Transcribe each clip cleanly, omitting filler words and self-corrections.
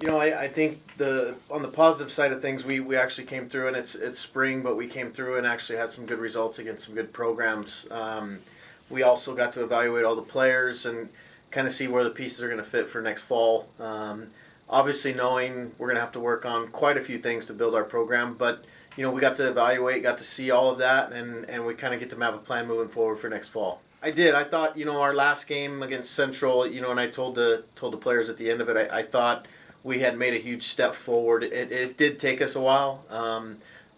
I think on the positive side of things, we actually came through, and it's spring, but we came through and actually had some good results against some good programs. We also got to evaluate all the players and kind of see where the pieces are going to fit for next fall. Obviously, knowing we're going to have to work on quite a few things to build our program, but we got to evaluate, got to see all of that, and we kind of get to map a plan moving forward for next fall. I did. I thought, our last game against Central, and I told the players at the end of it, I thought we had made a huge step forward. It did take us a while,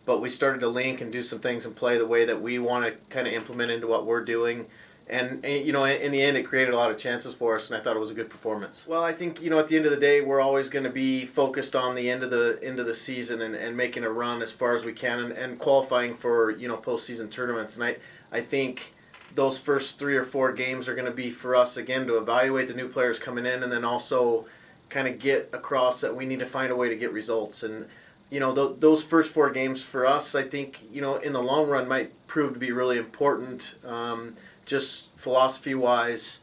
but we started to link and do some things and play the way that we want to kind of implement into what we're doing. And in the end, it created a lot of chances for us, and I thought it was a good performance. Well, I think at the end of the day, we're always going to be focused on the end of the season and making a run as far as we can and qualifying for postseason tournaments. And I think those first 3 or 4 games are going to be for us again to evaluate the new players coming in, and then also kind of get across that we need to find a way to get results. And those first 4 games for us, I think in the long run might prove to be really important. Just philosophy-wise,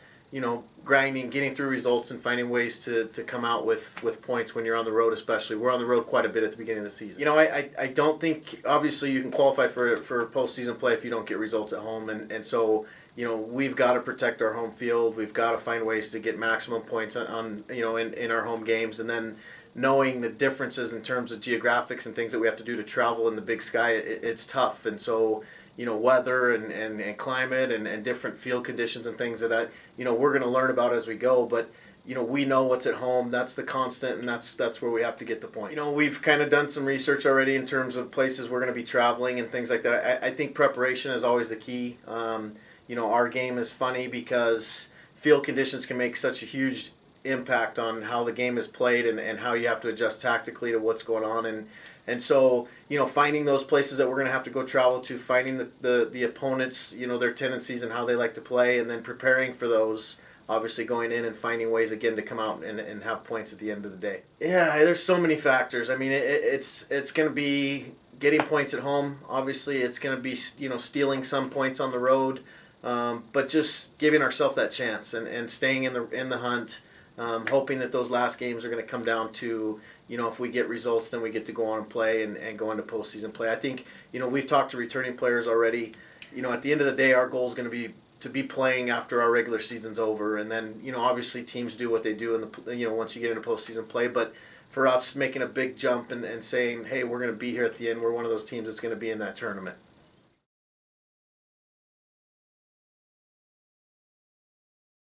grinding, getting through results, and finding ways to come out with points when you're on the road. Especially, we're on the road quite a bit at the beginning of the season. I don't think obviously you can qualify for postseason play if you don't get results at home, and so we've got to protect our home field. We've got to find ways to get maximum points on in our home games, and then knowing the differences in terms of geographics and things that we have to do to travel in the Big Sky, it's tough, and so. Weather and climate and different field conditions and things that we're going to learn about as we go. But we know what's at home. That's the constant, and that's where we have to get the point. We've kind of done some research already in terms of places we're going to be traveling and things like that. I think preparation is always the key. Our game is funny because field conditions can make such a huge impact on how the game is played and how you have to adjust tactically to what's going on. And so, finding those places that we're going to have to go travel to, finding the opponents, their tendencies and how they like to play, and then preparing for those, obviously going in and finding ways, again, to come out and have points at the end of the day. Yeah, there's so many factors. I mean, it's going to be getting points at home. Obviously, it's going to be, stealing some points on the road, but just giving ourselves that chance and staying in the hunt. Hoping that those last games are going to come down to, if we get results, then we get to go on and play and go into postseason play. I think, we've talked to returning players already. At the end of the day, our goal is going to be to be playing after our regular season's over. And then, obviously teams do what they do in once you get into postseason play. But for us, making a big jump and saying, hey, we're going to be here at the end, we're one of those teams that's going to be in that tournament.